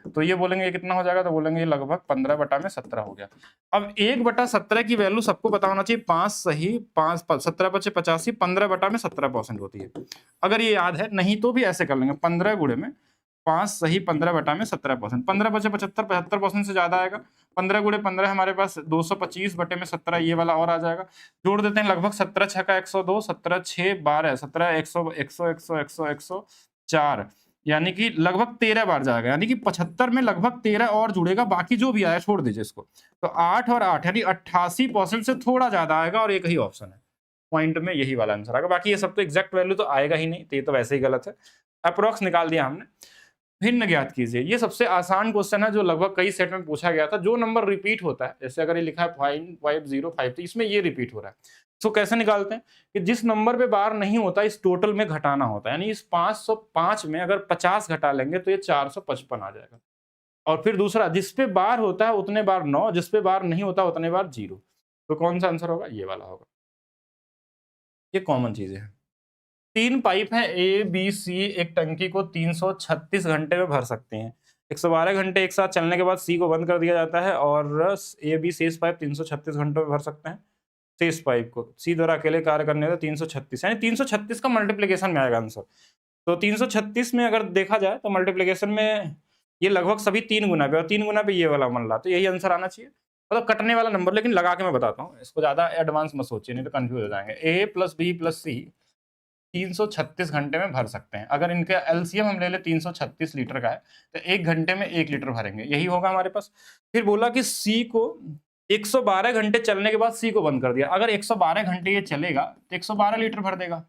तो ये बोलेंगे ये कितना हो जाएगा, तो बोलेंगे ये लगभग 15/17 हो गया। अब 1/17 की वैल्यू सबको पता होना चाहिए, 5 सही 5 17 × 85, 15/17% होती है। अगर ये याद है, नहीं तो भी ऐसे कर लेंगे, 15 गुणे में 5 सही 15/17%, 15 × 75 75% से ज्यादा आएगा। 15 गुणे 15 हमारे पास 225/17, ये वाला और आ जाएगा। जोड़ देते हैं, लगभग 17 6 का 102, 17 6 12, 17 100 100 100 100 104, यानी कि लगभग 13 बार जाएगा, यानी कि 75 में लगभग 13 और जुड़ेगा, बाकी जो भी आया छोड़ दीजिए इसको। तो 8 और 8 यानी 88% से थोड़ा ज्यादा आएगा, और एक ही ऑप्शन है पॉइंट में, यही वाला आंसर आएगा। बाकी ये सब तो एग्जैक्ट वैल्यू तो आएगा ही नहीं, तो ये तो वैसे ही गलत है। अप्रोक्स निकाल दिया हमने। भिन्न ज्ञात कीजिए, ये सबसे आसान क्वेश्चन है जो लगभग कई सेट में पूछा गया था। जो नंबर रिपीट होता है, जैसे अगर ये लिखा है 5505, तो इसमें ये रिपीट हो रहा है, तो कैसे निकालते हैं कि जिस नंबर पे बार नहीं होता इस टोटल में घटाना होता है, यानी इस 505 में अगर 50 घटा लेंगे तो ये 455 आ जाएगा। और फिर दूसरा, जिस पे बार होता है उतने बार 9, जिस पे बार नहीं होता उतने बार 0, तो कौन सा आंसर होगा, ये वाला होगा। ये कॉमन चीजें हैं। 3 पाइप हैं ए बी सी, एक टंकी को 336 घंटे में भर सकते हैं। 112 घंटे एक साथ चलने के बाद सी को बंद कर दिया जाता है, और ए बी शेष पाइप 336 घंटों में भर सकते हैं। शेष पाइप को सी द्वारा अकेले कार्य करने का 336, यानी 336 का मल्टीप्लीकेशन में आएगा आंसर। तो 336 में अगर देखा जाए तो मल्टीप्लीकेशन में ये लगभग सभी 3 गुना पे, और 3 गुना पे ये वाला मन रहा, तो यही आंसर आना चाहिए, मतलब कटने वाला नंबर। लेकिन लगा के मैं बताता हूँ, इसको ज्यादा एडवांस मत सोचिए, नहीं तो कंफ्यूज हो जाएंगे। ए प्लस बी प्लस सी 336 घंटे में भर सकते हैं। अगर इनके एलसीएम हम ले ले 336 लीटर का है, तो 1 घंटे में 1 लीटर भरेंगे, यही होगा हमारे पास। फिर बोला कि सी को 112 घंटे चलने के बाद सी को बंद कर दिया। अगर 112 घंटे ये चलेगा तो 112 लीटर भर देगा।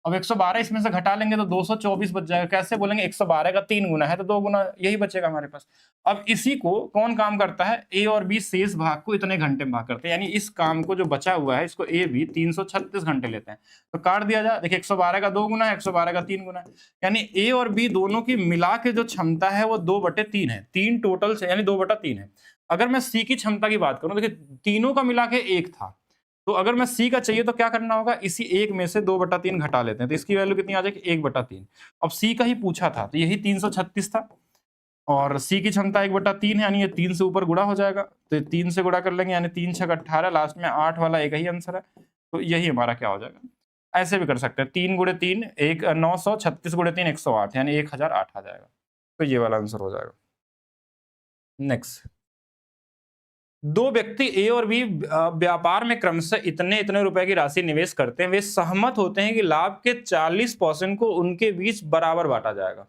अब 112 इसमें से घटा लेंगे तो 224 बच जाएगा। कैसे बोलेंगे, 112 का 3 गुना है तो 2 गुना यही बचेगा हमारे पास। अब इसी को कौन काम करता है, ए और बी शेष भाग को इतने घंटे में भाग करते हैं, यानी इस काम को जो बचा हुआ है इसको ए बी 336 घंटे लेते हैं, तो काट दिया जाए। देखिए 112 का 2 गुना है, 112 का 3 गुना है, यानी ए और बी दोनों की मिला के जो क्षमता है वो 2/3 है। 3 टोटल से यानी 2/3 है। अगर मैं सी की क्षमता की बात करूं, देखिए तीनों का मिला के 1 था, तो अगर मैं सी का चाहिए तो क्या करना होगा, इसी 1 में से 2/3 घटा लेते हैं, तो इसकी वैल्यू कितनी आ जाएगी, 1/3। अब सी का ही पूछा था तो यही 336 था, और सी की क्षमता 1/3 है, यानी ये 3 से ऊपर गुणा हो जाएगा, तो 3 से गुणा कर लेंगे, यानी 3 6 18, लास्ट में 8 वाला एक ही आंसर है, तो यही हमारा क्या हो जाएगा। ऐसे भी कर सकते हैं, 3 × 3 1 936 × 3 108, यानी 1008 आ जाएगा, तो ये वाला आंसर हो जाएगा। नेक्स्ट, 2 व्यक्ति ए और बी व्यापार में क्रमशः इतने इतने रुपए की राशि निवेश करते हैं। वे सहमत होते हैं कि लाभ के 40% को उनके बीच बराबर बांटा जाएगा।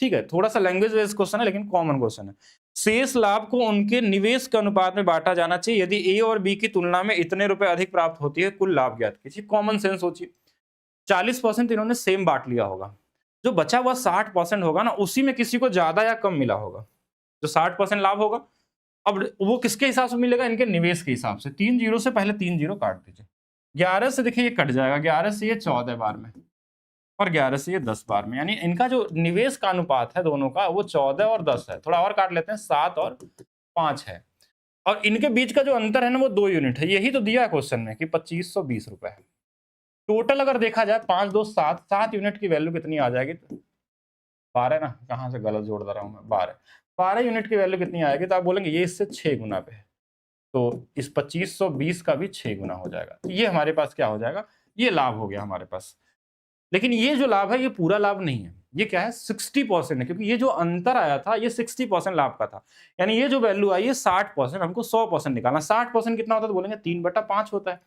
ठीक है, थोड़ा सा लैंग्वेज बेस्ड क्वेश्चन है लेकिन कॉमन क्वेश्चन है। शेष लाभ को उनके निवेश के अनुपात में बांटा जाना चाहिए। यदि ए और बी की तुलना में इतने रुपए अधिक प्राप्त होती है, कुल लाभ ज्ञात कीजिए। कॉमन सेंस सोचिए, 40% इन्होंने सेम बांट लिया होगा, जो बचा हुआ 60% होगा ना, उसी में किसी को ज्यादा या कम मिला होगा। जो 60% लाभ होगा, अब वो किसके हिसाब से मिलेगा? इनके निवेश के हिसाब से। 3 जीरो से पहले 3 जीरो काट दीजिए। 11 से देखिए ये कट जाएगा, 11 से ये 14 बार में और 11 से ये 10 बार में, यानी इनका जो निवेश का अनुपात है दोनों का, वो 14 और 10 है। थोड़ा और काट लेते हैं, 7 और 5 है। और इनके बीच का जो अंतर है ना, वो 2 यूनिट है। यही तो दिया है क्वेश्चन में कि 2520 रुपए है। टोटल अगर देखा जाए 5 2 7, 7 यूनिट की वैल्यू कितनी आ जाएगी? 12 ना, कहाँ से गलत जोड़ दे रहा हूँ मैं, 12 यूनिट की वैल्यू कितनी आएगी? तो आप बोलेंगे ये इससे 6 गुना पे है, तो इस 2520 का भी 6 गुना हो जाएगा। तो ये हमारे पास क्या हो जाएगा? ये लाभ हो गया हमारे पास। लेकिन ये जो लाभ है, ये पूरा लाभ नहीं है। ये क्या है? 60% है, क्योंकि ये जो अंतर आया था ये 60% लाभ का था। यानी ये जो वैल्यू आई है 60%, हमको 100% निकालना। 60% कितना होता है? तो बोलेंगे 3/5 होता है।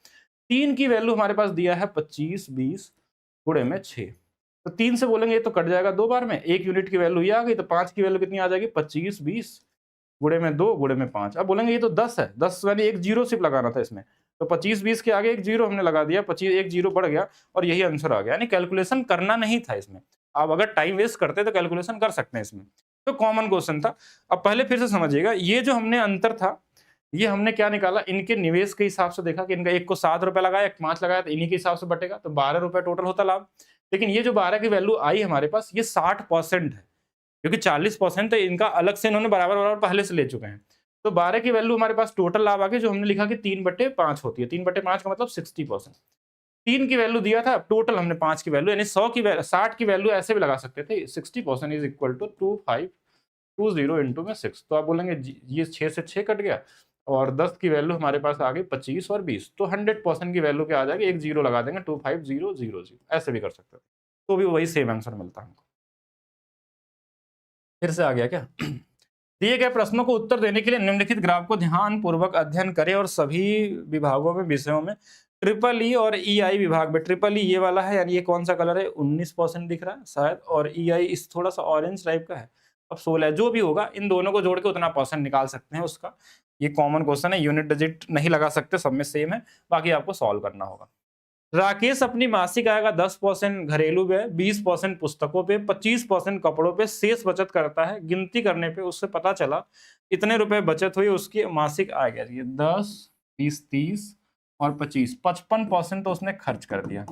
3 की वैल्यू हमारे पास दिया है 2520 गुणे में 6। तो 3 से बोलेंगे ये तो कट जाएगा 2 बार में। 1 यूनिट की वैल्यू ये आ गई, तो 5 की वैल्यू कितनी आ जाएगी? 2520 गुणे में 2 गुणे में 5। अब बोलेंगे ये तो 10 है, 10 यानी एक जीरो सिर्फ लगाना था इसमें, तो 2520 के आगे एक जीरो हमने लगा दिया, 25 एक जीरो बढ़ गया और यही आंसर आ गया। यानी कैलकुलेशन करना नहीं था इसमें। आप अगर टाइम वेस्ट करते तो कैलकुलेशन कर सकते हैं इसमें। तो कॉमन क्वेश्चन था। अब पहले फिर से समझिएगा, ये जो हमने अंतर था, ये हमने क्या निकाला? इनके निवेश के हिसाब से देखा कि इनका एक को 7 रुपए लगाया, एक 5 लगाया, तो इन्हीं के हिसाब से बटेगा, तो 12 रुपए टोटल होता लाभ। लेकिन ये जो 12 की वैल्यू आई हमारे पास, ये 60% है, क्योंकि 40% तो इनका अलग से इन्होंने बराबर बराबर पहले से ले चुके हैं। तो 12 की वैल्यू हमारे पास टोटल लाभ आ गई, जो हमने लिखा कि 3/5 होती है। 3/5 का मतलब 60%। 3 की वैल्यू दिया था, टोटल हमने 5 की वैल्यू, यानी 60 की वैल्यू ऐसे भी लगा सकते थे। 60% इज इक्वल टू 2520 इंटू में 6। तो आप बोलेंगे ये 6 से 6 कट गया, और 10 की वैल्यू हमारे पास आ गई 25 और 20, तो 100% की वैल्यू क्या आ जाएगी? एक जीरो लगा देंगे, 25000। ऐसे भी कर सकते थे, तो भी वही सेम आंसर मिलता हमको। फिर से आ गया क्या? दिए गए प्रश्नों को उत्तर देने के लिए निम्नलिखित ग्राफ को ध्यानपूर्वक अध्ययन करें और सभी विभागों में, विषयों में, ट्रिपल ई और ई आई विभाग में, ट्रिपल ई ये वाला है, यानी ये कौन सा कलर है? 19% दिख रहा है शायद, और ई आई इस थोड़ा सा ऑरेंज टाइप का है। अब 16 जो भी होगा, इन दोनों को जोड़ के उतना परसेंट निकाल सकते हैं उसका। ये कॉमन क्वेश्चन है, यूनिट डिजिट नहीं लगा सकते, सब में सेम है, बाकी आपको सॉल्व करना होगा। राकेश अपनी मासिक आय का 10% घरेलू व्यय, 20% पुस्तकों पे, 25% कपड़ों पे शेष बचत करता है। गिनती करने पे उससे पता चला इतने रुपए बचत हुई, उसकी मासिक आय क्या है? 10, 20, 30 और 25, 55% तो उसने खर्च कर दिया।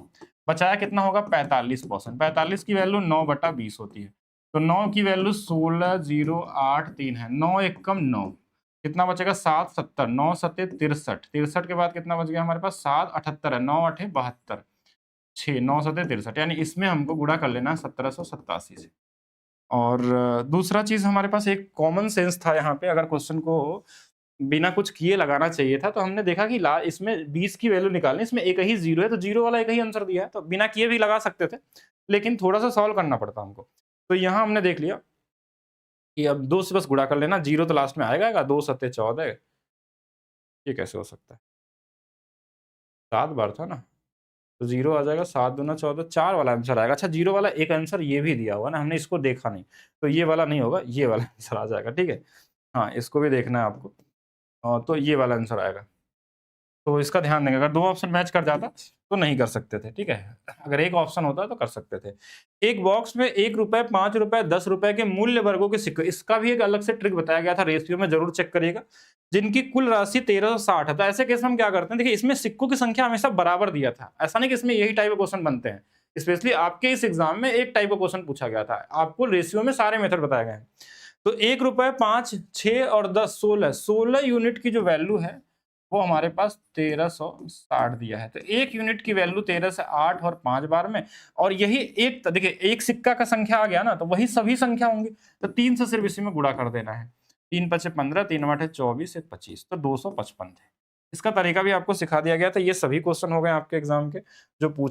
बचाया कितना होगा? 45%। 45 की वैल्यू 9/20 होती है, तो 9 की वैल्यू 16,083 है। 9 एक कम 9, कितना बचेगा? 7 70, 9 सत्ते 63, 63 के बाद कितना बच गया हमारे पास? 7 78 है, 9 8 72, 6 9 सत्ते 63, यानी इसमें हमको गुणा कर लेना है 1787 से। और दूसरा चीज हमारे पास एक कॉमन सेंस था यहाँ पे, अगर क्वेश्चन को बिना कुछ किए लगाना चाहिए था, तो हमने देखा कि इसमें 20 की वैल्यू निकालनी, इसमें एक ही जीरो है, तो जीरो वाला एक ही आंसर दिया है, तो बिना किए भी लगा सकते थे, लेकिन थोड़ा सा सॉल्व करना पड़ता हमको। तो यहाँ हमने देख लिया कि अब 2 से बस गुणा कर लेना, जीरो तो लास्ट में आएगा, 2 सत्ते 14, ये कैसे हो सकता है? 7 बार था ना, तो जीरो आ जाएगा, 7 दूना 14, 4 वाला आंसर आएगा। अच्छा, जीरो वाला एक आंसर ये भी दिया हुआ ना, हमने इसको देखा नहीं, तो ये वाला नहीं होगा, ये वाला आंसर आ जाएगा, ठीक है। हाँ, इसको भी देखना है आपको, तो ये वाला आंसर आएगा। तो इसका ध्यान देंगे, अगर 2 ऑप्शन मैच कर जाता तो नहीं कर सकते थे, ठीक है। अगर एक ऑप्शन होता तो कर सकते थे। एक बॉक्स में 1 रुपए, 5 रुपए, 10 रुपए के मूल्य वर्गों के सिक्के, इसका भी एक अलग से ट्रिक बताया गया था, रेशियो में जरूर चेक करिएगा, जिनकी कुल राशि 1360 है। तो ऐसे केस में हम क्या करते हैं? देखिए, इसमें सिक्कों की संख्या हमेशा बराबर दिया था, ऐसा नहीं कि इसमें यही टाइप के क्वेश्चन बनते हैं। स्पेशली आपके इस एग्जाम में एक टाइप का क्वेश्चन पूछा गया था, आपको रेशियो में सारे मेथड बताए गए हैं। तो 1 रुपए, 5, 6 और 10, 16 यूनिट की जो वैल्यू है वो हमारे पास 1360 दिया है। तो एक यूनिट की वैल्यू 13 से 8 और 5 बार में, और यही एक, देखिए एक सिक्का का संख्या आ गया ना, तो वही सभी संख्या होंगी, तो 3 से सिर्फ इसी में गुणा कर देना है। 3 5 15, 3 8 24, 1 25, तो 255 थे। इसका तरीका भी आपको सिखा दिया गया था। ये सभी क्वेश्चन हो गए आपके एग्जाम के जो पूछ